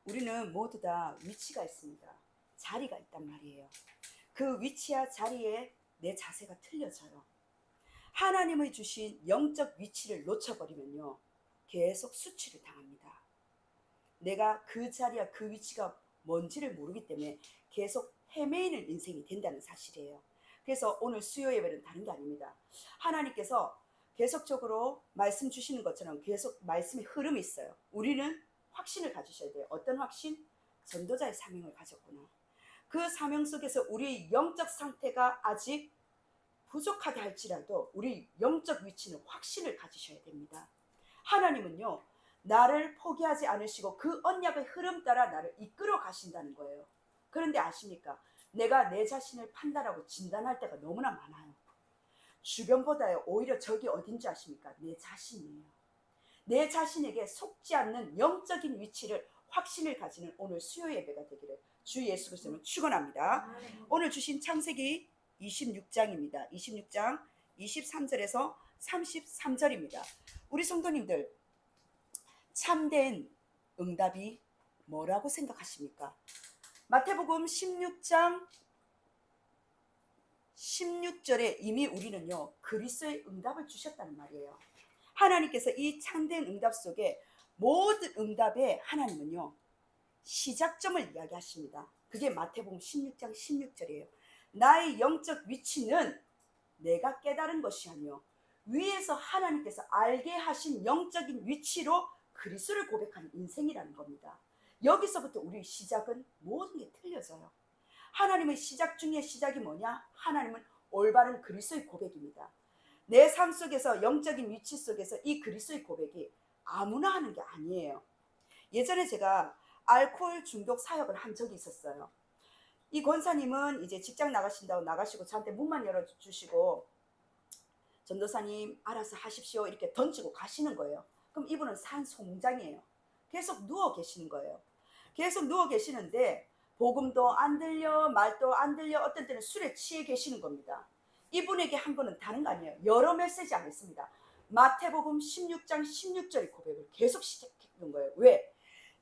우리는 모두 다 위치가 있습니다. 자리가 있단 말이에요. 그 위치와 자리에 내 자세가 틀려져요. 하나님의 주신 영적 위치를 놓쳐버리면요, 계속 수치를 당합니다. 내가 그 자리와 그 위치가 뭔지를 모르기 때문에 계속 헤매이는 인생이 된다는 사실이에요. 그래서 오늘 수요 예배는 다른 게 아닙니다. 하나님께서 계속적으로 말씀 주시는 것처럼 계속 말씀의 흐름이 있어요. 우리는 확신을 가지셔야 돼요. 어떤 확신? 전도자의 사명을 가졌구나. 그 사명 속에서 우리의 영적 상태가 아직 부족하다 할지라도 우리 영적 위치는 확신을 가지셔야 됩니다. 하나님은요, 나를 포기하지 않으시고 그 언약의 흐름 따라 나를 이끌어 가신다는 거예요. 그런데 아십니까? 내가 내 자신을 판단하고 진단할 때가 너무나 많아요. 주변보다요, 오히려 적이 어딘지 아십니까? 내 자신이에요. 내 자신에게 속지 않는 영적인 위치를, 확신을 가지는 오늘 수요 예배가 되기를 주 예수 그리스도는 축원합니다. 오늘 주신 창세기 26장입니다. 26장 23절에서 33절입니다. 우리 성도님들, 참된 응답이 뭐라고 생각하십니까? 마태복음 16장 16절에 이미 우리는요, 그리스도의 응답을 주셨다는 말이에요. 하나님께서 이 참된 응답 속에 모든 응답에 하나님은요, 시작점을 이야기하십니다. 그게 마태복음 16장 16절이에요. 나의 영적 위치는 내가 깨달은 것이 아니요, 위에서 하나님께서 알게 하신 영적인 위치로 그리스도를 고백하는 인생이라는 겁니다. 여기서부터 우리의 시작은 모든 게 틀려져요. 하나님의 시작 중에 시작이 뭐냐? 하나님은 올바른 그리스도의 고백입니다. 내 삶 속에서 영적인 위치 속에서 이 그리스도의 고백이 아무나 하는 게 아니에요. 예전에 제가 알코올 중독 사역을 한 적이 있었어요. 이 권사님은 이제 직장 나가신다고 나가시고 저한테 문만 열어주시고 전도사님 알아서 하십시오 이렇게 던지고 가시는 거예요. 그럼 이분은 산송장이에요. 계속 누워 계시는 거예요. 계속 누워 계시는데 복음도 안 들려, 말도 안 들려, 어떤 때는 술에 취해 계시는 겁니다. 이분에게 한 거는 다른 거 아니에요. 여러 메시지 안 했습니다. 마태복음 16장 16절의 고백을 계속 시작했던 거예요. 왜?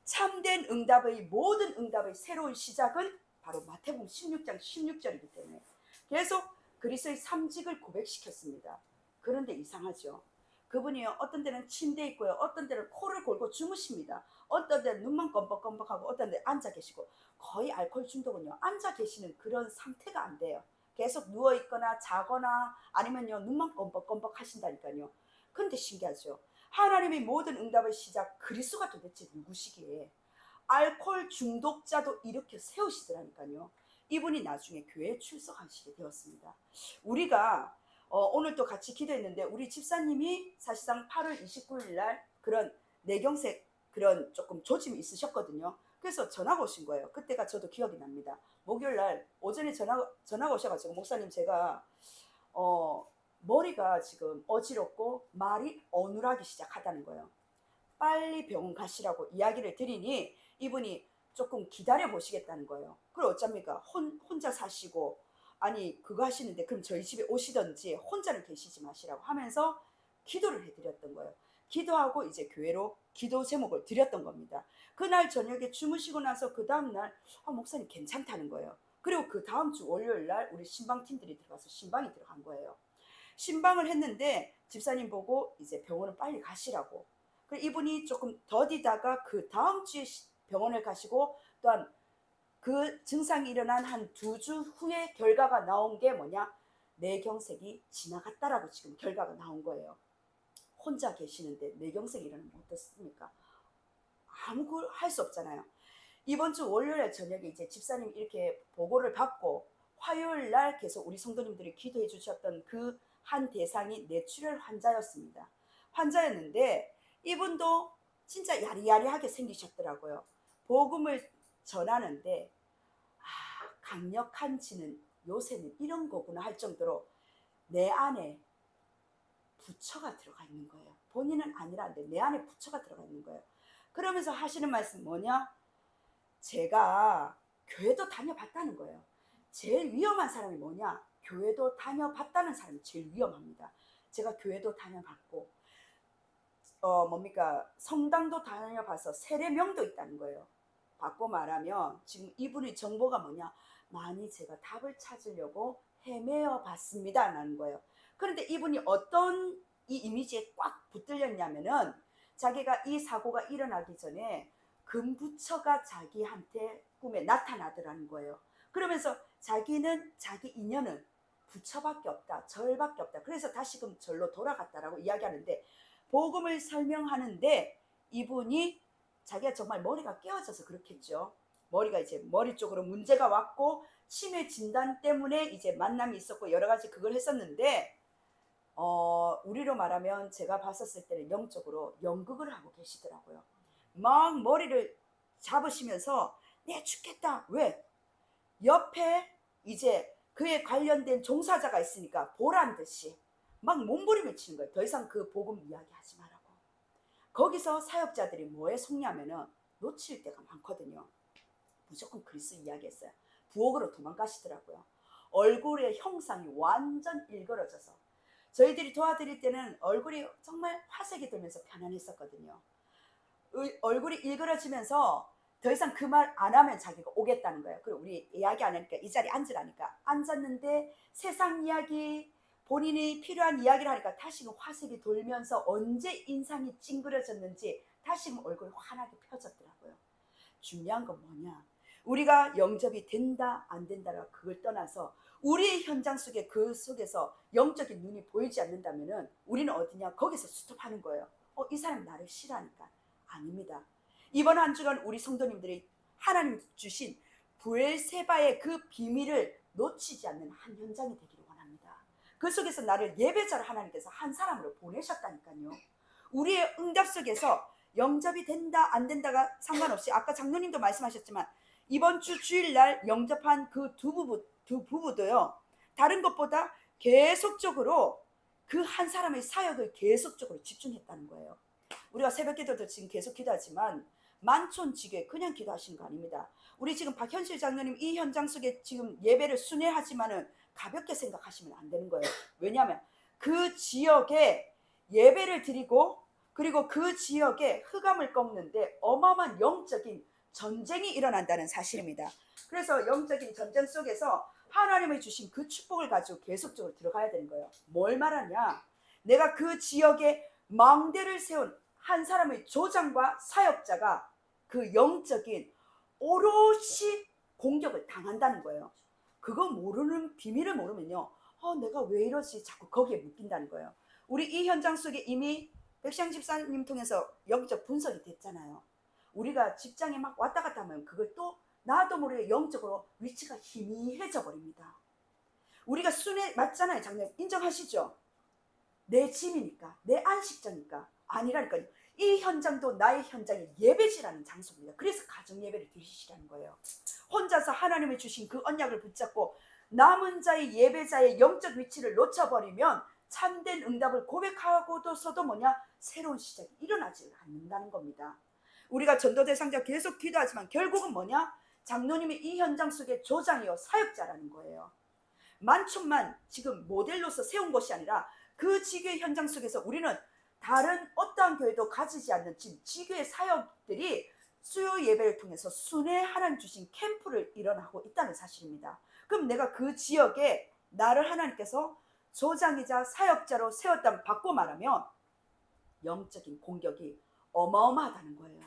참된 응답의 모든 응답의 새로운 시작은 바로 마태복음 16장 16절이기 때문에 계속 그리스도의 삼직을 고백시켰습니다. 그런데 이상하죠. 그분이요, 어떤 때는 침대에 있고요, 어떤 때는 코를 골고 주무십니다. 어떤 때는 눈만 껌뻑껌뻑하고 어떤 때는 앉아 계시고, 거의 알코올 중독은요, 앉아 계시는 그런 상태가 안 돼요. 계속 누워 있거나 자거나 아니면요, 눈만 껌뻑껌뻑 하신다니까요. 그런데 신기하죠. 하나님의 모든 응답의 시작 그리스도가 도대체 누구시기에 알코올 중독자도 이렇게 세우시더라니까요. 이분이 나중에 교회에 출석하시게 되었습니다. 우리가 오늘 또 같이 기도했는데 우리 집사님이 사실상 8월 29일 날 그런 뇌경색 그런 조금 조짐이 있으셨거든요. 그래서 전화가 오신 거예요. 그때가 저도 기억이 납니다. 목요일 날 오전에 전화가 오셔가지고, 목사님 제가 머리가 지금 어지럽고 말이 어눌하기 시작하다는 거예요. 빨리 병원 가시라고 이야기를 드리니 이분이 조금 기다려 보시겠다는 거예요. 그럼 어쩝니까? 혼자 사시고, 아니 그거 하시는데 그럼 저희 집에 오시던지 혼자는 계시지 마시라고 하면서 기도를 해드렸던 거예요. 기도하고 이제 교회로 기도 제목을 드렸던 겁니다. 그날 저녁에 주무시고 나서 그 다음날 목사님 괜찮다는 거예요. 그리고 그 다음 주 월요일 날 우리 신방팀들이 들어가서 신방이 들어간 거예요. 신방을 했는데 집사님 보고 이제 병원을 빨리 가시라고. 이분이 조금 더디다가 그 다음 주에 병원을 가시고, 또한 그 증상이 일어난 한 2주 후에 결과가 나온 게 뭐냐? 뇌경색이 지나갔다라고 지금 결과가 나온 거예요. 혼자 계시는데 뇌경색이 일어나면 어떻습니까? 아무 할 수 없잖아요. 이번 주 월요일 저녁에 이제 집사님 이렇게 보고를 받고 화요일 날 계속 우리 성도님들이 기도해 주셨던 그 한 대상이 뇌출혈 환자였습니다. 환자였는데 이분도 진짜 야리야리하게 생기셨더라고요. 복음을 전하는데 강력한지는 요새는 이런 거구나 할 정도로 내 안에 부처가 들어가 있는 거예요. 본인은 아니라는데 내 안에 부처가 들어가 있는 거예요. 그러면서 하시는 말씀 뭐냐? 제가 교회도 다녀봤다는 거예요. 제일 위험한 사람이 뭐냐? 교회도 다녀봤다는 사람이 제일 위험합니다. 제가 교회도 다녀봤고 성당도 다녀봐서 세례명도 있다는 거예요. 받고 말하면 지금 이분의 정보가 뭐냐? 많이 제가 답을 찾으려고 헤매어 봤습니다 라는 거예요. 그런데 이분이 어떤 이 이미지에 꽉 붙들렸냐면은 자기가 이 사고가 일어나기 전에 금부처가 자기한테 꿈에 나타나더라는 거예요. 그러면서 자기는 자기 인연은 부처밖에 없다, 절밖에 없다. 그래서 다시금 절로 돌아갔다라고 이야기하는데, 복음을 설명하는데 이분이 자기가 정말 머리가 깨어져서 그렇겠죠. 머리가 이제 머리 쪽으로 문제가 왔고 치매 진단 때문에 이제 만남이 있었고 여러 가지 그걸 했었는데, 우리로 말하면 제가 봤었을 때는 영적으로 연극을 하고 계시더라고요. 막 머리를 잡으시면서 내 죽겠다. 왜? 옆에 이제 그에 관련된 종사자가 있으니까 보란 듯이 막 몸부림을 치는 거예요. 더 이상 그 복음 이야기하지 말라고. 거기서 사역자들이 뭐에 속냐면은 놓칠 때가 많거든요. 무조건 그리스도 이야기했어요. 부엌으로 도망가시더라고요. 얼굴의 형상이 완전 일그러져서, 저희들이 도와드릴 때는 얼굴이 정말 화색이 돌면서 편안했었거든요. 얼굴이 일그러지면서 더 이상 그 말 안 하면 자기가 오겠다는 거예요. 그리고 우리 이야기 안 하니까 이 자리에 앉으라니까 앉았는데 세상 이야기, 본인이 필요한 이야기를 하니까 다시금 화색이 돌면서 언제 인상이 찡그려졌는지 다시금 얼굴이 환하게 펴졌더라고요. 중요한 건 뭐냐? 우리가 영접이 된다 안 된다라 그걸 떠나서 우리의 현장 속에 그 속에서 영적인 눈이 보이지 않는다면은 우리는 어디냐? 거기서 스톱하는 거예요. 이 사람 나를 싫어하니까. 아닙니다. 이번 한 주간 우리 성도님들이 하나님 주신 부엘세바의 그 비밀을 놓치지 않는 한 현장이 되기를 원합니다. 그 속에서 나를 예배자로 하나님께서 한 사람으로 보내셨다니까요. 우리의 응답 속에서 영접이 된다 안 된다가 상관없이, 아까 장로님도 말씀하셨지만 이번 주 주일날 영접한 그 두 부부도요, 다른 것보다 계속적으로 그 한 사람의 사역을 계속적으로 집중했다는 거예요. 우리가 새벽 기도도 지금 계속 기도하지만 만촌지교에 그냥 기도하시는 거 아닙니다. 우리 지금 박현실 장로님 이 현장 속에 지금 예배를 순회하지만은 가볍게 생각하시면 안 되는 거예요. 왜냐하면 그 지역에 예배를 드리고 그리고 그 지역에 흑암을 꺾는데 어마어마한 영적인 전쟁이 일어난다는 사실입니다. 그래서 영적인 전쟁 속에서 하나님이 주신 그 축복을 가지고 계속적으로 들어가야 되는 거예요. 뭘 말하냐? 내가 그 지역에 망대를 세운 한 사람의 조장과 사역자가 그 영적인 오롯이 공격을 당한다는 거예요. 그거 모르는, 비밀을 모르면요, 내가 왜 이러지? 자꾸 거기에 묶인다는 거예요. 우리 이 현장 속에 이미 백시영 집사님 통해서 영적 분석이 됐잖아요. 우리가 직장에 막 왔다 갔다 하면 그걸 또 나도 모르게 영적으로 위치가 희미해져 버립니다. 우리가 순회 맞잖아요. 장님 인정하시죠? 내 짐이니까, 내 안식처니까. 아니라니까요. 이 현장도 나의 현장이 예배지라는 장소입니다. 그래서 가정 예배를 드리시라는 거예요. 혼자서 하나님이 주신 그 언약을 붙잡고 남은 자의 예배자의 영적 위치를 놓쳐버리면 참된 응답을 고백하고도서도 뭐냐? 새로운 시작이 일어나지 않는다는 겁니다. 우리가 전도 대상자 계속 기도하지만 결국은 뭐냐? 장로님이 이 현장 속의 조장이요 사역자라는 거예요. 만촌만 지금 모델로서 세운 것이 아니라 그 지교의 현장 속에서 우리는 다른 어떠한 교회도 가지지 않는 지금 지교의 사역들이 수요 예배를 통해서 순회 하나님 주신 캠프를 일어나고 있다는 사실입니다. 그럼 내가 그 지역에 나를 하나님께서 조장이자 사역자로 세웠다면 바꿔 말하면 영적인 공격이 어마어마하다는 거예요.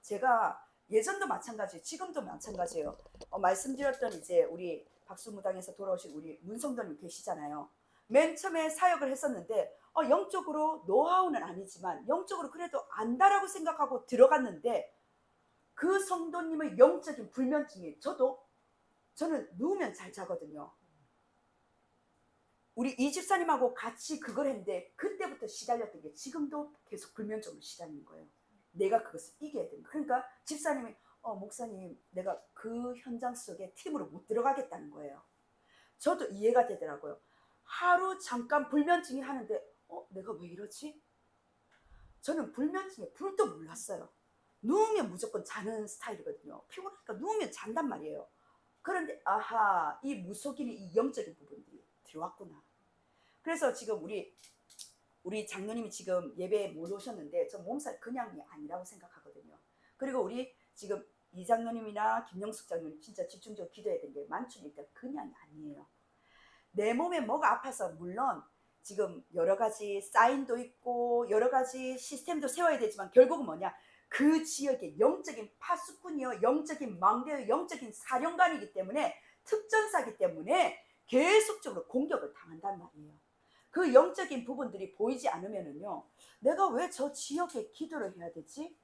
제가 예전도 마찬가지, 지금도 마찬가지예요. 말씀드렸던 이제 우리 박수무당에서 돌아오신 우리 문성도님 계시잖아요. 맨 처음에 사역을 했었는데 영적으로 노하우는 아니지만 영적으로 그래도 안다라고 생각하고 들어갔는데 그 성도님의 영적인 불면증이 저는 누우면 잘 자거든요. 우리 이 집사님하고 같이 그걸 했는데 그때부터 시달렸던 게 지금도 계속 불면증으로 시달리는 거예요. 내가 그것을 이겨야 된다. 그러니까 집사님이 목사님 내가 그 현장 속에 팀으로 못 들어가겠다는 거예요. 저도 이해가 되더라고요. 하루 잠깐 불면증이 하는데 내가 왜 이러지? 저는 불면증에 불도 몰랐어요. 누우면 무조건 자는 스타일이거든요. 피곤하니까 누우면 잔단 말이에요. 그런데 아하, 이 무속인의 이 영적인 부분들이 들어왔구나. 그래서 지금 우리 장로님이 지금 예배에 못 오셨는데 저 몸살 그냥이 아니라고 생각하거든요. 그리고 우리 지금 이 장로님이나 김영숙 장로님 진짜 집중적으로 기도해야 되는 게 만춘일때 그냥이 아니에요. 내 몸에 뭐가 아파서 물론 지금 여러 가지 사인도 있고 여러 가지 시스템도 세워야 되지만 결국은 뭐냐, 그 지역의 영적인 파수꾼이요, 영적인 망대요, 영적인 사령관이기 때문에, 특전사기 때문에 계속적으로 공격을 당한단 말이에요. 그 영적인 부분들이 보이지 않으면은요, 내가 왜 저 지역에 기도를 해야 되지?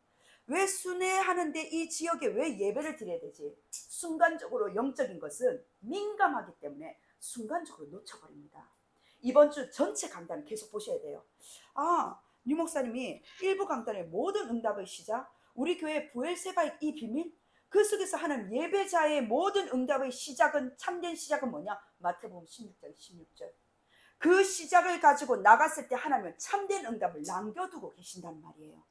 왜 순회하는데 이 지역에 왜 예배를 드려야 되지? 순간적으로 영적인 것은 민감하기 때문에 순간적으로 놓쳐버립니다. 이번 주 전체 강단을 계속 보셔야 돼요. 유 목사님이 일부 강단의 모든 응답의 시작, 우리 교회 부엘세바의 이 비밀, 그 속에서 하는 예배자의 모든 응답의 시작은, 참된 시작은 뭐냐? 마태복음 16장 16절. 그 시작을 가지고 나갔을 때 하나님은 참된 응답을 남겨두고 계신단 말이에요.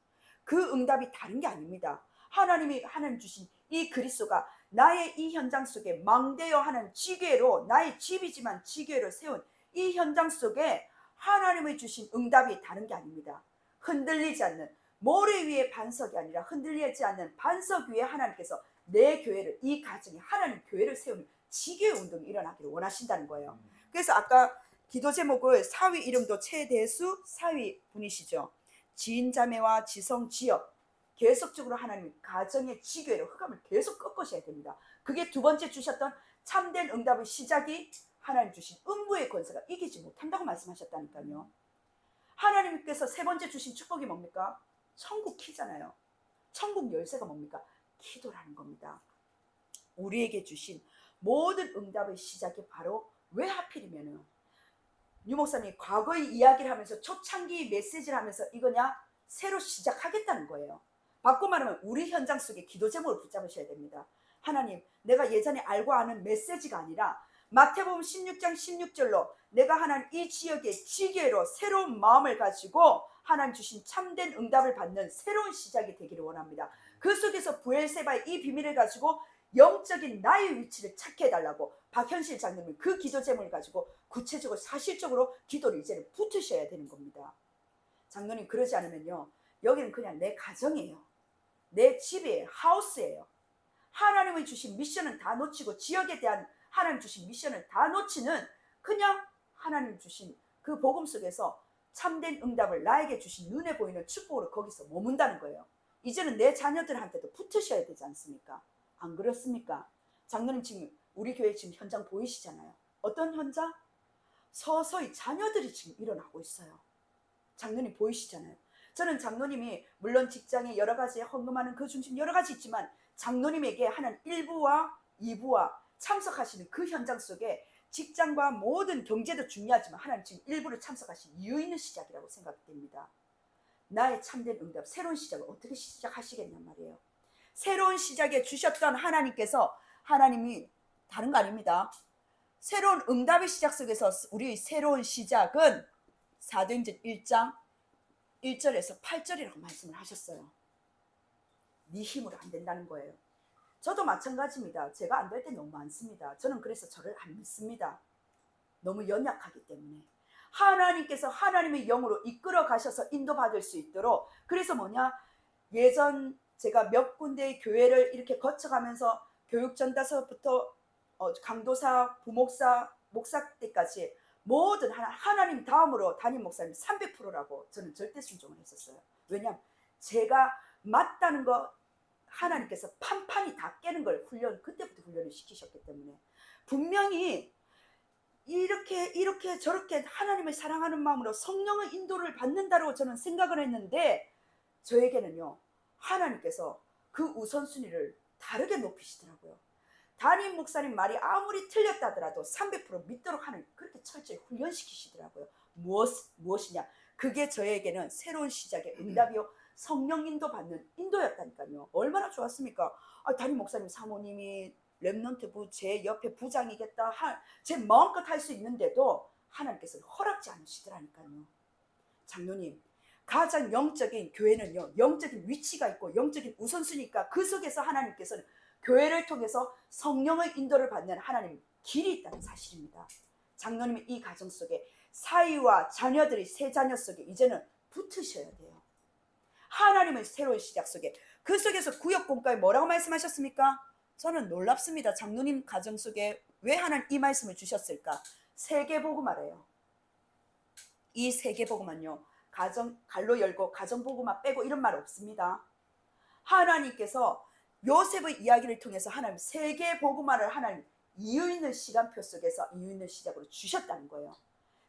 그 응답이 다른 게 아닙니다. 하나님 주신 이 그리스도가 나의 이 현장 속에 망대여 하는 지궤로, 나의 집이지만 지궤로 세운 이 현장 속에 하나님의 주신 응답이 다른 게 아닙니다. 흔들리지 않는 모래 위의 반석이 아니라 흔들리지 않는 반석 위에 하나님께서 내 교회를, 이 가정에 하나님 교회를 세우는 지궤 운동이 일어나기를 원하신다는 거예요. 그래서 아까 기도 제목을, 사위 이름도 최대수 사위 분이시죠. 지인자매와 지성 지역, 계속적으로 하나님 가정의 지궤로 흑암을 계속 꺾으셔야 됩니다. 그게 두 번째 주셨던 참된 응답의 시작이 하나님 주신 음부의 권세가 이기지 못한다고 말씀하셨다니까요. 하나님께서 세 번째 주신 축복이 뭡니까? 천국 키잖아요. 천국 열쇠가 뭡니까? 기도라는 겁니다. 우리에게 주신 모든 응답의 시작이 바로, 왜 하필이면은 유 목사님이 과거의 이야기를 하면서 초창기 메시지를 하면서 이거냐? 새로 시작하겠다는 거예요. 바꿔 말하면 우리 현장 속에 기도 제목을 붙잡으셔야 됩니다. 하나님, 내가 예전에 알고 아는 메시지가 아니라 마태복음 16장 16절로 내가 하나님 이 지역의 지궤로 새로운 마음을 가지고 하나님 주신 참된 응답을 받는 새로운 시작이 되기를 원합니다. 그 속에서 부엘세바의 이 비밀을 가지고 영적인 나의 위치를 찾게 해달라고 박현실 장로님이 그 기도 제목을 가지고 구체적으로 사실적으로 기도를 이제는 붙으셔야 되는 겁니다. 장로님, 그러지 않으면요, 여기는 그냥 내 가정이에요. 내 집이에요. 하우스예요. 하나님의 주신 미션은 다 놓치고, 지역에 대한 하나님 주신 미션을 다 놓치는, 그냥 하나님 주신 그 복음 속에서 참된 응답을 나에게 주신 눈에 보이는 축복으로 거기서 머문다는 거예요. 이제는 내 자녀들한테도 붙으셔야 되지 않습니까? 안 그렇습니까? 장로님, 지금 우리 교회 지금 현장 보이시잖아요. 어떤 현장? 서서히 자녀들이 지금 일어나고 있어요. 장로님 보이시잖아요. 저는 장로님이 물론 직장에 여러 가지 헌금하는 그 중심 여러 가지 있지만, 장로님에게 하는 1부와 2부와 참석하시는 그 현장 속에 직장과 모든 경제도 중요하지만 하나님 지금 1부를 참석하신 이유 있는 시작이라고 생각됩니다. 나의 참된 응답, 새로운 시작을 어떻게 시작하시겠냔 말이에요. 새로운 시작에 주셨던 하나님께서, 하나님이 다른 거 아닙니다. 새로운 응답의 시작 속에서 우리의 새로운 시작은 사도행전 1장 1절에서 8절이라고 말씀을 하셨어요. 네 힘으로 안 된다는 거예요. 저도 마찬가지입니다. 제가 안 될 때 너무 많습니다. 저는 그래서 저를 안 믿습니다. 너무 연약하기 때문에. 하나님께서 하나님의 영으로 이끌어 가셔서 인도받을 수 있도록, 그래서 뭐냐, 예전 제가 몇 군데의 교회를 이렇게 거쳐가면서 교육전도사부터 강도사, 부목사, 목사 때까지 모든 하나님 다음으로 담임 목사님 300%라고 저는 절대 순종을 했었어요. 왜냐하면 제가 맞다는 거 하나님께서 판판이 다 깨는 걸 그때부터 훈련을 시키셨기 때문에, 분명히 이렇게 저렇게 하나님을 사랑하는 마음으로 성령의 인도를 받는다고 저는 생각을 했는데, 저에게는요 하나님께서 그 우선순위를 다르게 높이시더라고요. 담임 목사님 말이 아무리 틀렸다 하더라도 300% 믿도록 하는, 그렇게 철저히 훈련시키시더라고요. 무엇이냐, 그게 저에게는 새로운 시작의 응답이요, 성령 인도 받는 인도였다니까요. 얼마나 좋았습니까? 담임 목사님 사모님이 렘넌트 제 옆에 부장이겠다, 제 마음껏 할 수 있는데도 하나님께서는 허락지 않으시더라니까요. 장로님, 가장 영적인 교회는요, 영적인 위치가 있고 영적인 우선순위니까 그 속에서 하나님께서는 교회를 통해서 성령의 인도를 받는 하나님 길이 있다는 사실입니다. 장로님이 이 가정 속에 사위와 자녀들이 세 자녀 속에 이제는 붙으셔야 돼요. 하나님의 새로운 시작 속에, 그 속에서 구역 공과에 뭐라고 말씀하셨습니까? 저는 놀랍습니다. 장로님 가정 속에 왜 하나님 이 말씀을 주셨을까? 세계복음화래요. 이 세계복음만요, 가정 갈로 열고 가정복음화 빼고 이런 말 없습니다. 하나님께서 요셉의 이야기를 통해서 하나님 세계복음화를 하나님 이유 있는 시간표 속에서 이유 있는 시작으로 주셨다는 거예요.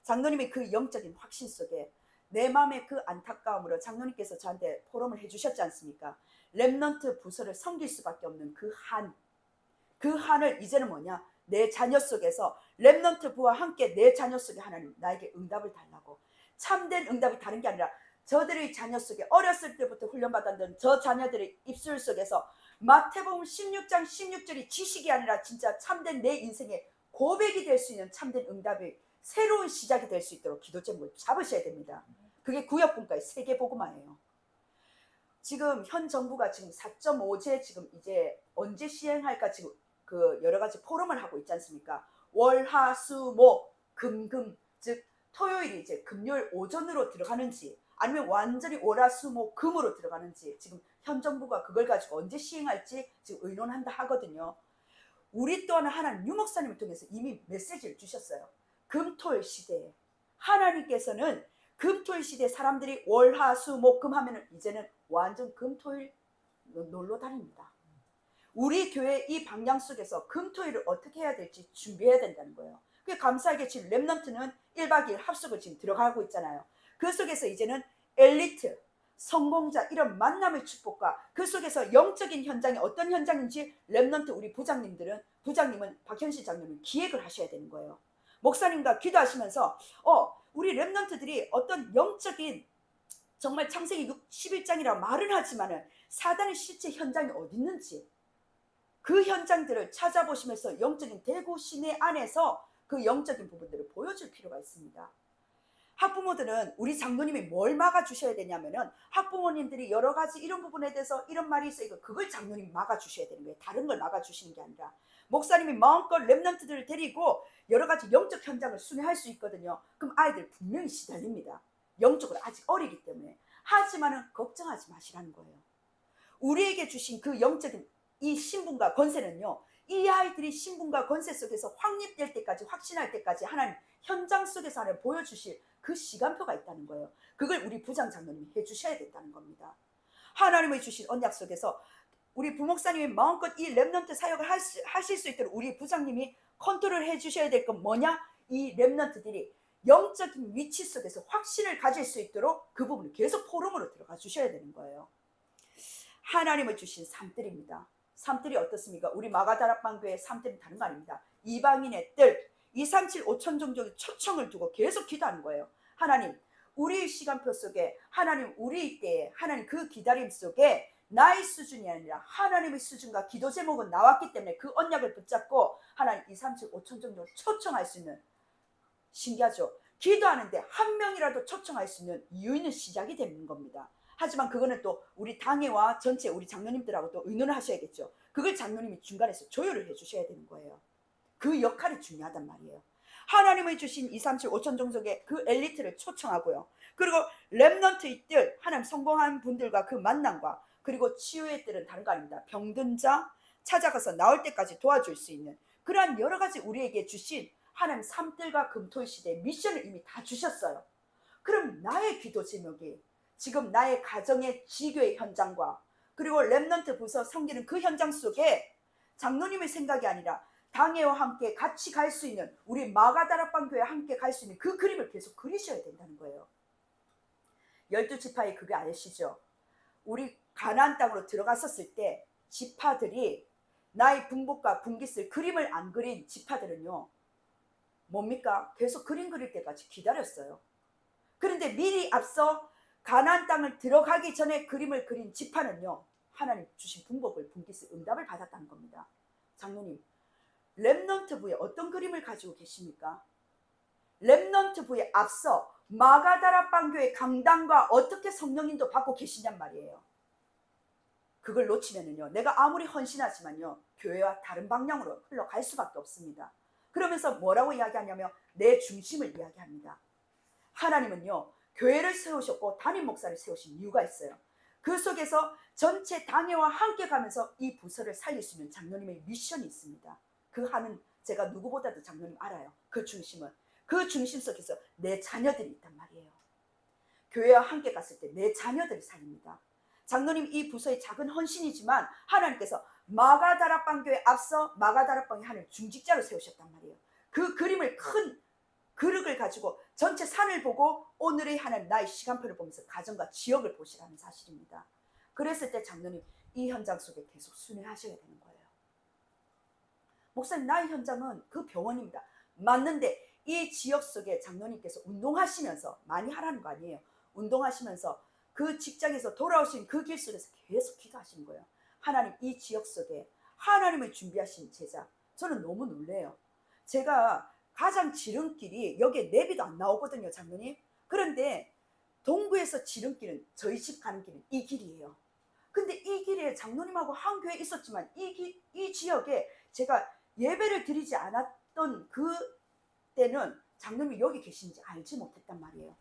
장로님의 그 영적인 확신 속에 내 마음의 그 안타까움으로 장로님께서 저한테 포럼을 해주셨지 않습니까? 렘넌트 부서를 섬길 수밖에 없는 그 한을 이제는 뭐냐, 내 자녀 속에서 렘넌트 부와 함께 내 자녀 속에 하나님 나에게 응답을 달라고. 참된 응답이 다른 게 아니라 저들의 자녀 속에 어렸을 때부터 훈련받았던 저 자녀들의 입술 속에서 마태복음 16장 16절이 지식이 아니라 진짜 참된 내 인생의 고백이 될 수 있는 참된 응답의 새로운 시작이 될 수 있도록 기도 제목을 잡으셔야 됩니다. 그게 구역분과의 세계복음화예요. 지금 현 정부가 지금 4.5제 지금 이제 언제 시행할까 지금 그 여러 가지 포럼을 하고 있지 않습니까? 월, 화, 수, 목, 금, 즉 토요일이 이제 금요일 오전으로 들어가는지 아니면 완전히 월, 화, 수, 목, 금으로 들어가는지 지금 현 정부가 그걸 가지고 언제 시행할지 지금 의논한다 하거든요. 우리 또한 하나님 유 목사님을 통해서 이미 메시지를 주셨어요. 금토일 시대에 하나님께서는 금토일 시대 사람들이 월, 화, 수, 목, 금 하면은 이제는 완전 금토일 놀러 다닙니다. 우리 교회 이 방향 속에서 금토일을 어떻게 해야 될지 준비해야 된다는 거예요. 그게 감사하게 지금 렘넌트는 1박 2일 합숙을 지금 들어가고 있잖아요. 그 속에서 이제는 엘리트, 성공자 이런 만남의 축복과 그 속에서 영적인 현장이 어떤 현장인지 렘넌트 우리 부장님은 박현실 장로님 기획을 하셔야 되는 거예요. 목사님과 기도하시면서 우리 렘넌트들이 어떤 영적인 정말 창세기 11장이라 말은 하지만은 사단의 실제 현장이 어디 있는지 그 현장들을 찾아보시면서 영적인 대구 시내 안에서 그 영적인 부분들을 보여줄 필요가 있습니다. 학부모들은 우리 장로님이 뭘 막아주셔야 되냐면은 학부모님들이 여러 가지 이런 부분에 대해서 이런 말이 있어요. 그걸 장로님이 막아주셔야 되는 거예요. 다른 걸 막아주시는 게 아니라 목사님이 마음껏 렘넌트들을 데리고 여러 가지 영적 현장을 순회할 수 있거든요. 그럼 아이들 분명히 시달립니다. 영적으로 아직 어리기 때문에. 하지만은 걱정하지 마시라는 거예요. 우리에게 주신 그 영적인 이 신분과 권세는요, 이 아이들이 신분과 권세 속에서 확립될 때까지 확신할 때까지 하나님 현장 속에서 하나님 보여주실 그 시간표가 있다는 거예요. 그걸 우리 부장 장로님이 해주셔야 된다는 겁니다. 하나님의 주신 언약 속에서 우리 부목사님이 마음껏 이 렘넌트 사역을 하실 수 있도록 우리 부장님이 컨트롤 해주셔야 될 건 뭐냐? 이 렘넌트들이 영적인 위치 속에서 확신을 가질 수 있도록 그 부분을 계속 포럼으로 들어가 주셔야 되는 거예요. 하나님을 주신 삶들입니다. 삶들이 어떻습니까? 우리 마가다락방 교회 삶들은 다른 거 아닙니다. 이방인의 뜰 237 5천 종족의 초청을 두고 계속 기도하는 거예요. 하나님 우리의 시간표 속에 하나님 우리 때에 하나님 그 기다림 속에 나의 수준이 아니라 하나님의 수준과 기도 제목은 나왔기 때문에 그 언약을 붙잡고 하나님 237 5천 종족을 초청할 수 있는, 신기하죠? 기도하는데 한 명이라도 초청할 수 있는 이유 있는 시작이 되는 겁니다. 하지만 그거는 또 우리 당회와 전체 우리 장로님들하고 또 의논을 하셔야겠죠. 그걸 장로님이 중간에서 조율을 해주셔야 되는 거예요. 그 역할이 중요하단 말이에요. 하나님의 주신 237 5천 종족의 그 엘리트를 초청하고요. 그리고 렘넌트의 뜰, 하나님 성공한 분들과 그 만남과 그리고 치유의 뜰은 다른 거 아닙니다. 병든 자 찾아가서 나올 때까지 도와줄 수 있는 그러한 여러 가지 우리에게 주신 하나님 삶들과 금토일 시대의 미션을 이미 다 주셨어요. 그럼 나의 기도 제목이 지금 나의 가정의 지교의 현장과 그리고 렘넌트 부서 섬기는 그 현장 속에 장로님의 생각이 아니라 당회와 함께 같이 갈 수 있는 우리 마가다락방 교회와 함께 갈 수 있는 그 그림을 계속 그리셔야 된다는 거예요. 12지파의 그게 아시죠? 우리 가나안 땅으로 들어갔었을 때 지파들이 나의 분복과 분깃을 그림을 안 그린 지파들은요 뭡니까? 계속 그림 그릴 때까지 기다렸어요. 그런데 미리 앞서 가나안 땅을 들어가기 전에 그림을 그린 지파는요 하나님 주신 분복을 분깃을 응답을 받았다는 겁니다. 장로님 렘넌트부에 어떤 그림을 가지고 계십니까? 렘넌트부에 앞서 마가다락방 교회 강단과 어떻게 성령인도 받고 계시냔 말이에요. 그걸 놓치면은요 내가 아무리 헌신하지만요 교회와 다른 방향으로 흘러갈 수밖에 없습니다. 그러면서 뭐라고 이야기하냐면 내 중심을 이야기합니다. 하나님은요 교회를 세우셨고 담임 목사를 세우신 이유가 있어요. 그 속에서 전체 당회와 함께 가면서 이 부서를 살릴 수 있는 장로님의 미션이 있습니다. 그 하는 제가 누구보다도 장로님 알아요. 그 중심은. 그 중심 속에서 내 자녀들이 있단 말이에요. 교회와 함께 갔을 때 내 자녀들이 살립니다. 장로님 이 부서의 작은 헌신이지만 하나님께서 마가다락방교에 앞서 마가다락방에 하는 중직자로 세우셨단 말이에요. 그 그림을 큰 그릇을 가지고 전체 산을 보고 오늘의 하나님 나의 시간표를 보면서 가정과 지역을 보시라는 사실입니다. 그랬을 때 장로님 이 현장 속에 계속 순회하셔야 되는 거예요. 목사님 나의 현장은 그 병원입니다. 맞는데 이 지역 속에 장로님께서 운동하시면서 많이 하라는 거 아니에요. 운동하시면서 그 직장에서 돌아오신 그 길 속에서 계속 기도하시는 거예요. 하나님 이 지역 속에 하나님을 준비하신 제자. 저는 너무 놀래요. 제가 가장 지름길이 여기에 내비도 안 나오거든요, 장로님. 그런데 동구에서 지름길은 저희 집 가는 길은 이 길이에요. 근데 이 길에 장로님하고 한 교회 있었지만 이 지역에 제가 예배를 드리지 않았던 그 때는 장로님이 여기 계신지 알지 못했단 말이에요.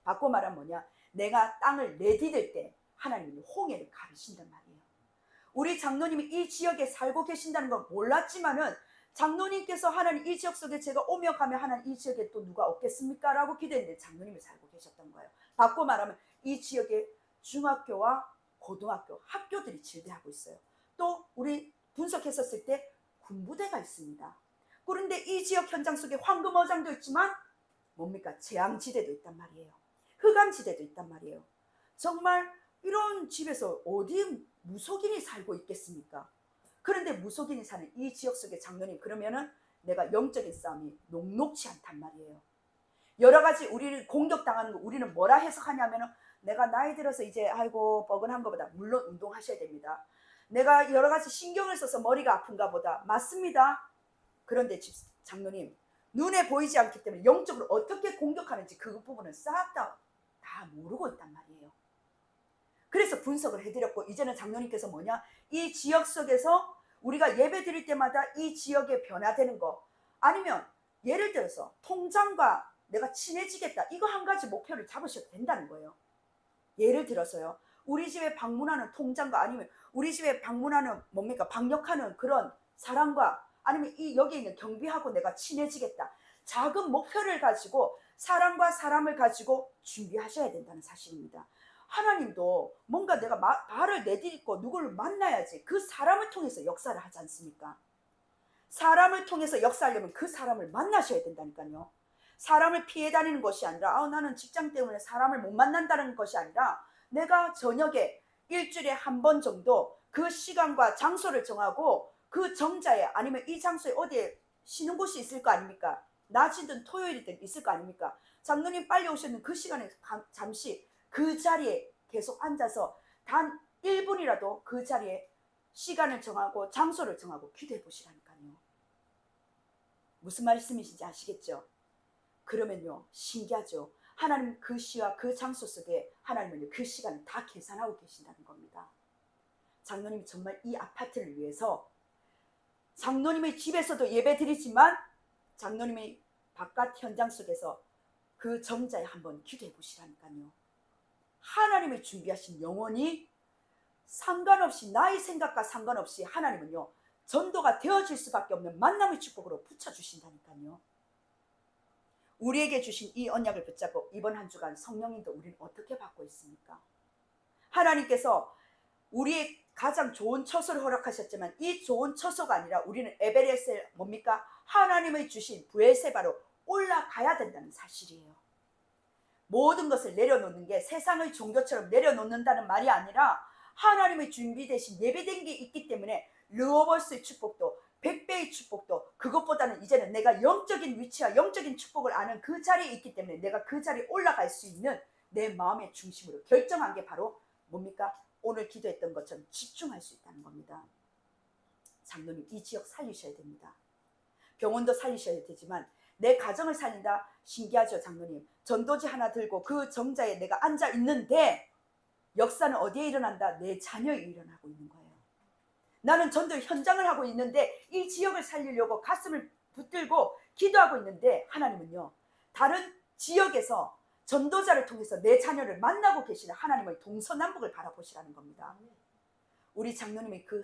바꿔 말하면 뭐냐? 내가 땅을 내디딜 때 하나님이 홍해를 가르신단 말이에요. 우리 장로님이 이 지역에 살고 계신다는 건 몰랐지만은 장로님께서 하나님 이 지역 속에 제가 오며 가며 하나님 이 지역에 또 누가 없겠습니까? 라고 기도했는데 장로님이 살고 계셨던 거예요. 바꿔 말하면 이 지역에 중학교와 고등학교, 학교들이 질비하고 있어요. 또 우리 분석했었을 때 군부대가 있습니다. 그런데 이 지역 현장 속에 황금어장도 있지만 뭡니까? 재앙지대도 있단 말이에요. 흑암지대도 있단 말이에요. 정말 이런 집에서 어디 무속인이 살고 있겠습니까? 그런데 무속인이 사는 이 지역 속의 장로님 그러면은 내가 영적인 싸움이 녹록치 않단 말이에요. 여러 가지 우리를 공격당하는 거 우리는 뭐라 해석하냐면은 내가 나이 들어서 이제 아이고 뻐근한 것보다 물론 운동하셔야 됩니다. 내가 여러 가지 신경을 써서 머리가 아픈가 보다. 맞습니다. 그런데 장로님 눈에 보이지 않기 때문에 영적으로 어떻게 공격하는지 그 부분은 싹 다 모르고 있단 말이에요. 그래서 분석을 해드렸고 이제는 장로님께서 뭐냐? 이 지역 속에서 우리가 예배 드릴 때마다 이 지역에 변화되는 거 아니면 예를 들어서 통장과 내가 친해지겠다 이거 한 가지 목표를 잡으셔도 된다는 거예요. 예를 들어서요. 우리 집에 방문하는 통장과 아니면 우리 집에 방문하는 뭡니까? 방역하는 그런 사람과 아니면 이 여기 있는 경비하고 내가 친해지겠다. 작은 목표를 가지고 사람과 사람을 가지고 준비하셔야 된다는 사실입니다. 하나님도 뭔가 내가 발을 내딛고 누구를 만나야지 그 사람을 통해서 역사를 하지 않습니까? 사람을 통해서 역사하려면 그 사람을 만나셔야 된다니까요. 사람을 피해 다니는 것이 아니라 나는 직장 때문에 사람을 못 만난다는 것이 아니라 내가 저녁에 일주일에 한 번 정도 그 시간과 장소를 정하고 그 정자에 아니면 이 장소에 어디에 쉬는 곳이 있을 거 아닙니까? 낮이든 토요일이든 있을 거 아닙니까? 장로님 빨리 오셨는 그 시간에 잠시 그 자리에 계속 앉아서 단 1분이라도 그 자리에 시간을 정하고 장소를 정하고 기도해 보시라니까요. 무슨 말씀이신지 아시겠죠? 그러면요 신기하죠. 하나님 그 시와 그 장소 속에 하나님은 그 시간을 다 계산하고 계신다는 겁니다. 장로님이 정말 이 아파트를 위해서 장로님의 집에서도 예배 드리지만 장로님의 바깥 현장 속에서 그 정자에 한번 기도해 보시라니까요. 하나님이 준비하신 영혼이 상관없이 나의 생각과 상관없이 하나님은요 전도가 되어질 수밖에 없는 만남의 축복으로 붙여주신다니까요. 우리에게 주신 이 언약을 붙잡고 이번 한 주간 성령님도 우리는 어떻게 받고 있습니까? 하나님께서 우리의 가장 좋은 처소를 허락하셨지만 이 좋은 처소가 아니라 우리는 에베레스에 뭡니까? 하나님의 주신 브엘세바로 올라가야 된다는 사실이에요. 모든 것을 내려놓는 게 세상의 종교처럼 내려놓는다는 말이 아니라 하나님의 준비되신 예배된 게 있기 때문에 르오버스의 축복도 100배의 축복도 그것보다는 이제는 내가 영적인 위치와 영적인 축복을 아는 그 자리에 있기 때문에 내가 그 자리에 올라갈 수 있는 내 마음의 중심으로 결정한 게 바로 뭡니까? 오늘 기도했던 것처럼 집중할 수 있다는 겁니다. 장로님 이 지역 살리셔야 됩니다. 병원도 살리셔야 되지만 내 가정을 살린다? 신기하죠 장로님. 전도지 하나 들고 그 정자에 내가 앉아 있는데 역사는 어디에 일어난다? 내 자녀에 일어나고 있는 거예요. 나는 전도 현장을 하고 있는데 이 지역을 살리려고 가슴을 붙들고 기도하고 있는데 하나님은요 다른 지역에서 전도자를 통해서 내 자녀를 만나고 계시는 하나님의 동서남북을 바라보시라는 겁니다. 우리 장로님의 그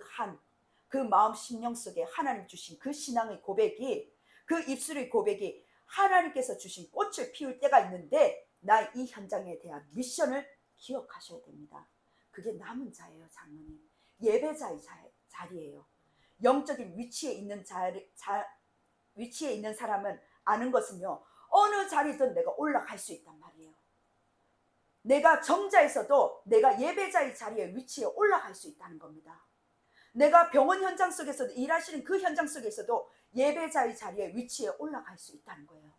마음 심령 속에 하나님 주신 그 신앙의 고백이, 그 입술의 고백이 하나님께서 주신 꽃을 피울 때가 있는데, 나 이 현장에 대한 미션을 기억하셔야 됩니다. 그게 남은 자예요. 장로님 예배자의 자리예요. 영적인 위치에 있는 위치에 있는 사람은 아는 것은요, 어느 자리든 내가 올라갈 수 있단 말이에요. 내가 정자에서도 내가 예배자의 자리에 위치에 올라갈 수 있다는 겁니다. 내가 병원 현장 속에서도, 일하시는 그 현장 속에서도 예배자의 자리에 위치에 올라갈 수 있다는 거예요.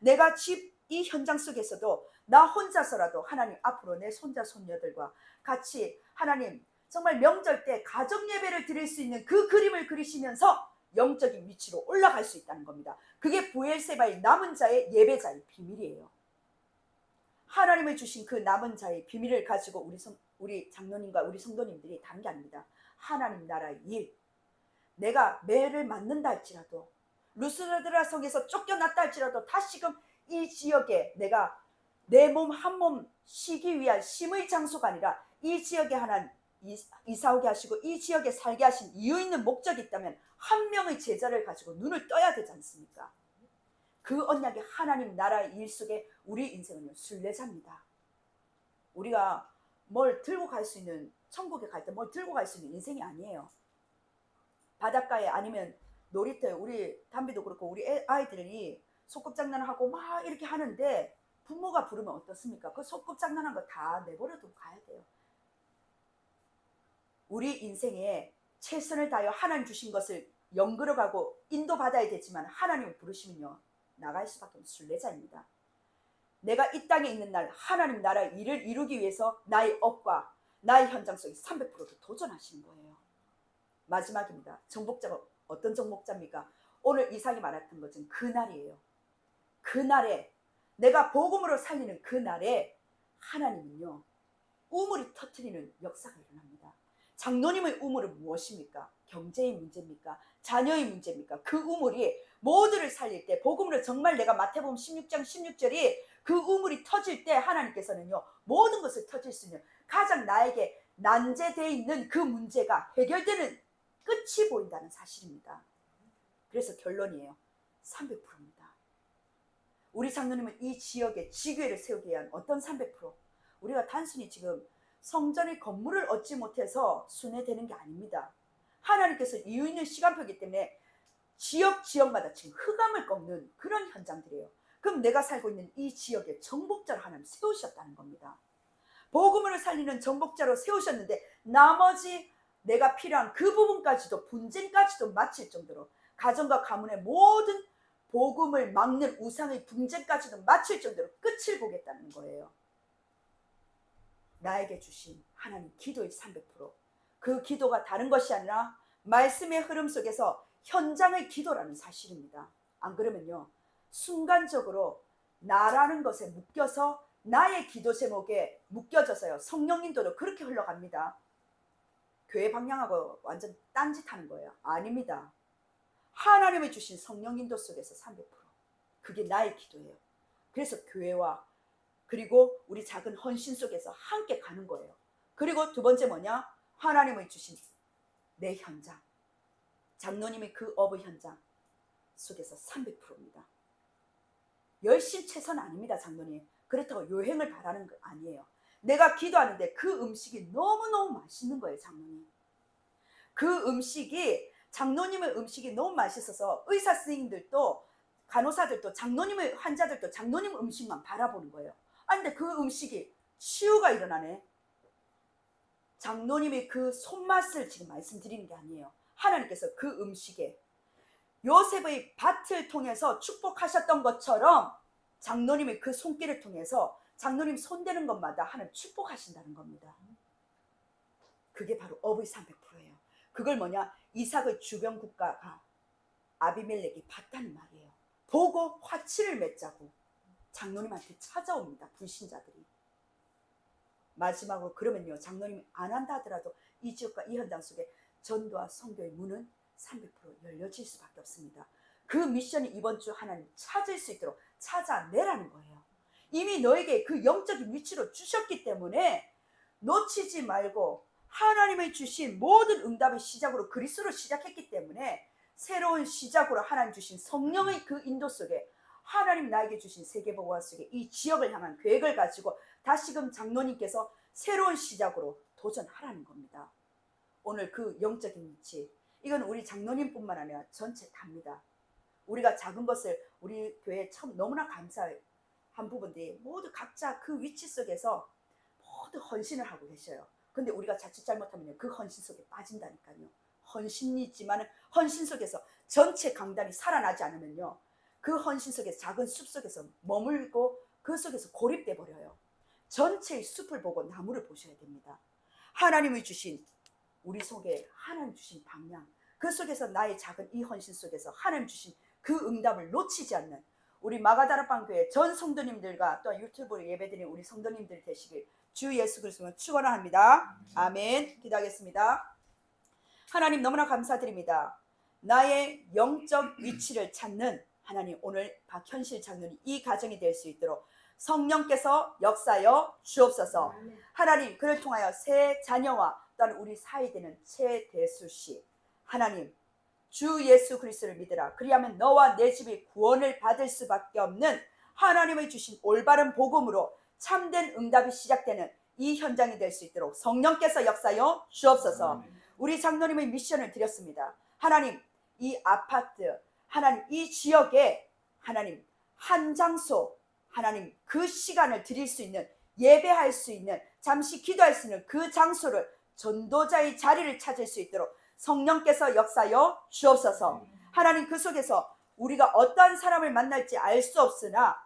내가 집 이 현장 속에서도 나 혼자서라도 하나님 앞으로 내 손자 손녀들과 같이 하나님 정말 명절 때 가정 예배를 드릴 수 있는 그 그림을 그리시면서 영적인 위치로 올라갈 수 있다는 겁니다. 그게 부엘세바의 남은 자의 예배자의 비밀이에요. 하나님을 주신 그 남은 자의 비밀을 가지고 우리 장로님과 우리 성도님들이 다른 게 아닙니다. 하나님 나라의 일, 내가 매를 맞는다 할지라도, 루스드라 성에서 쫓겨났다 할지라도 다시금 이 지역에 내가 내 몸 한 몸 쉬기 위한 쉼의 장소가 아니라 이 지역에 하나님 이사 오게 하시고 이 지역에 살게 하신 이유 있는 목적이 있다면 한 명의 제자를 가지고 눈을 떠야 되지 않습니까? 그 언약이 하나님 나라의 일 속에 우리 인생은 순례자입니다. 우리가 뭘 들고 갈 수 있는, 천국에 갈 때 뭘 들고 갈 수 있는 인생이 아니에요. 바닷가에 아니면 놀이터에, 우리 담비도 그렇고 우리 아이들이 소꿉장난을 하고 막 이렇게 하는데 부모가 부르면 어떻습니까? 그 소꿉장난한 거 다 내버려두고 가야 돼요. 우리 인생에 최선을 다하여 하나님 주신 것을 연결어가고 인도받아야 되지만, 하나님을 부르시면요 나갈 수밖에 없는 순례자입니다. 내가 이 땅에 있는 날 하나님 나라의 일을 이루기 위해서 나의 업과 나의 현장 속에 300%도 도전하시는 거예요. 마지막입니다. 정복자가 어떤 정복자입니까? 오늘 이상이 말했던 것은 그날이에요. 그날에, 내가 복음으로 살리는 그날에 하나님은요 우물이 터뜨리는 역사가 일어납니다. 장로님의 우물은 무엇입니까? 경제의 문제입니까? 자녀의 문제입니까? 그 우물이 모두를 살릴 때, 복음으로 정말 내가 마태복음 16장 16절이 그 우물이 터질 때 하나님께서는요 모든 것을 터질 수 있는, 가장 나에게 난제되어 있는 그 문제가 해결되는 끝이 보인다는 사실입니다. 그래서 결론이에요. 300%입니다. 우리 장로님은 이 지역에 지교회를 세우기 위한 어떤 300%? 우리가 단순히 지금 성전의 건물을 얻지 못해서 순회되는 게 아닙니다. 하나님께서 이유 있는 시간표이기 때문에 지역마다 지금 흑암을 꺾는 그런 현장들이에요. 그럼 내가 살고 있는 이 지역에 정복자를 하나님 세우셨다는 겁니다. 복음을 살리는 정복자로 세우셨는데 나머지 내가 필요한 그 부분까지도, 분쟁까지도 마칠 정도로, 가정과 가문의 모든 복음을 막는 우상의 분쟁까지도 마칠 정도로 끝을 보겠다는 거예요. 나에게 주신 하나님 기도의 300%, 그 기도가 다른 것이 아니라 말씀의 흐름 속에서 현장의 기도라는 사실입니다. 안 그러면요 순간적으로 나라는 것에 묶여서, 나의 기도 제목에 묶여져서요 성령 인도도 그렇게 흘러갑니다. 교회 방향하고 완전 딴짓하는 거예요. 아닙니다. 하나님이 주신 성령 인도 속에서 300%, 그게 나의 기도예요. 그래서 교회와 그리고 우리 작은 헌신 속에서 함께 가는 거예요. 그리고 두 번째 뭐냐? 하나님이 주신 내 현장, 장로님의 그 업의 현장 속에서 300%입니다. 열심 최선 아닙니다. 장로님 그렇다고 요행을 바라는 거 아니에요. 내가 기도하는데 그 음식이 너무너무 맛있는 거예요. 장로님 그 음식이, 장로님의 음식이 너무 맛있어서 의사 선생님들도, 간호사들도, 장로님의 환자들도 장로님 음식만 바라보는 거예요. 아 근데 그 음식이 치유가 일어나네. 장로님의 그 손맛을 지금 말씀드리는 게 아니에요. 하나님께서 그 음식에 요셉의 밭을 통해서 축복하셨던 것처럼 장로님의 그 손길을 통해서 장로님 손대는 것마다 하나님 축복하신다는 겁니다. 그게 바로 업의 300%예요. 그걸 뭐냐? 이삭의 주변 국가가 아비멜렉이 봤다는 말이에요. 보고 화치를 맺자고 장로님한테 찾아옵니다. 불신자들이. 마지막으로 그러면요 장로님이 안 한다 하더라도 이 지역과 이 현장 속에 전도와 선교의 문은 300% 열려질 수밖에 없습니다. 그 미션이 이번 주 하나님 찾을 수 있도록 찾아내라는 거예요. 이미 너에게 그 영적인 위치로 주셨기 때문에 놓치지 말고 하나님의 주신 모든 응답의 시작으로 그리스도로 시작했기 때문에 새로운 시작으로 하나님 주신 성령의 그 인도 속에 하나님 나에게 주신 세계복음화 속에 이 지역을 향한 계획을 가지고 다시금 장로님께서 새로운 시작으로 도전하라는 겁니다. 오늘 그 영적인 위치, 이건 우리 장로님뿐만 아니라 전체 답니다. 우리가 작은 것을 우리 교회에 참 너무나 감사한 부분들이 모두 각자 그 위치 속에서 모두 헌신을 하고 계셔요. 근데 우리가 자칫 잘못하면 그 헌신 속에 빠진다니까요. 헌신이지만 헌신 속에서 전체 강단이 살아나지 않으면요, 그 헌신 속에서 작은 숲 속에서 머물고 그 속에서 고립돼 버려요. 전체의 숲을 보고 나무를 보셔야 됩니다. 하나님이 주신 우리 속에 하나님 주신 방향, 그 속에서 나의 작은 이 헌신 속에서 하나님 주신 그 응답을 놓치지 않는 우리 마가다락방 교회 전 성도님들과 또 유튜브로 예배드리는 우리 성도님들 되시길 주 예수 그리스도로 축원합니다. 아멘. 기도하겠습니다. 하나님 너무나 감사드립니다. 나의 영적 위치를 찾는 하나님, 오늘 박현실 장로님 이 가정이 될 수 있도록 성령께서 역사여 주옵소서. 하나님, 그를 통하여 새 자녀와 또한 우리 사이 되는 최대수 씨, 하나님 주 예수 그리스도를 믿으라. 그리하면 너와 내 집이 구원을 받을 수밖에 없는 하나님의 주신 올바른 복음으로 참된 응답이 시작되는 이 현장이 될 수 있도록 성령께서 역사여 주옵소서. 우리 장로님의 미션을 드렸습니다. 하나님, 이 아파트, 하나님 이 지역에 하나님 한 장소, 하나님 그 시간을 드릴 수 있는, 예배할 수 있는, 잠시 기도할 수 있는 그 장소를, 전도자의 자리를 찾을 수 있도록 성령께서 역사여 주옵소서. 하나님, 그 속에서 우리가 어떠한 사람을 만날지 알 수 없으나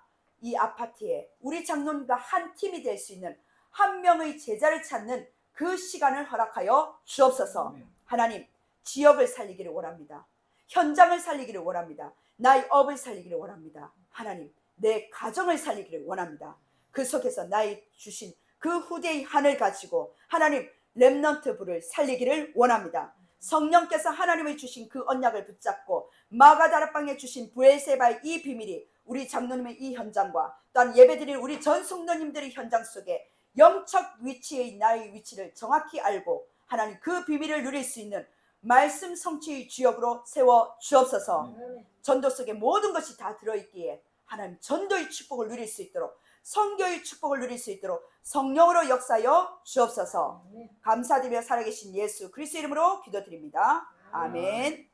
이 아파트에 우리 장로님과 한 팀이 될 수 있는 한 명의 제자를 찾는 그 시간을 허락하여 주옵소서. 하나님, 지역을 살리기를 원합니다. 현장을 살리기를 원합니다. 나의 업을 살리기를 원합니다. 하나님, 내 가정을 살리기를 원합니다. 그 속에서 나의 주신 그 후대의 한을 가지고 하나님 렘넌트 부를 살리기를 원합니다. 성령께서 하나님의 주신 그 언약을 붙잡고 마가다락방에 주신 부엘세바의 이 비밀이 우리 장로님의 이 현장과 또한 예배드리는 우리 전 성도님들의 현장 속에 영적 위치의 나의 위치를 정확히 알고 하나님 그 비밀을 누릴 수 있는 말씀 성취의 주역으로 세워 주옵소서. 전도 속에 모든 것이 다 들어있기에 하나님 전도의 축복을 누릴 수 있도록, 선교의 축복을 누릴 수 있도록 성령으로 역사여 주옵소서. 감사드리며 살아계신 예수 그리스도 이름으로 기도드립니다. 아멘.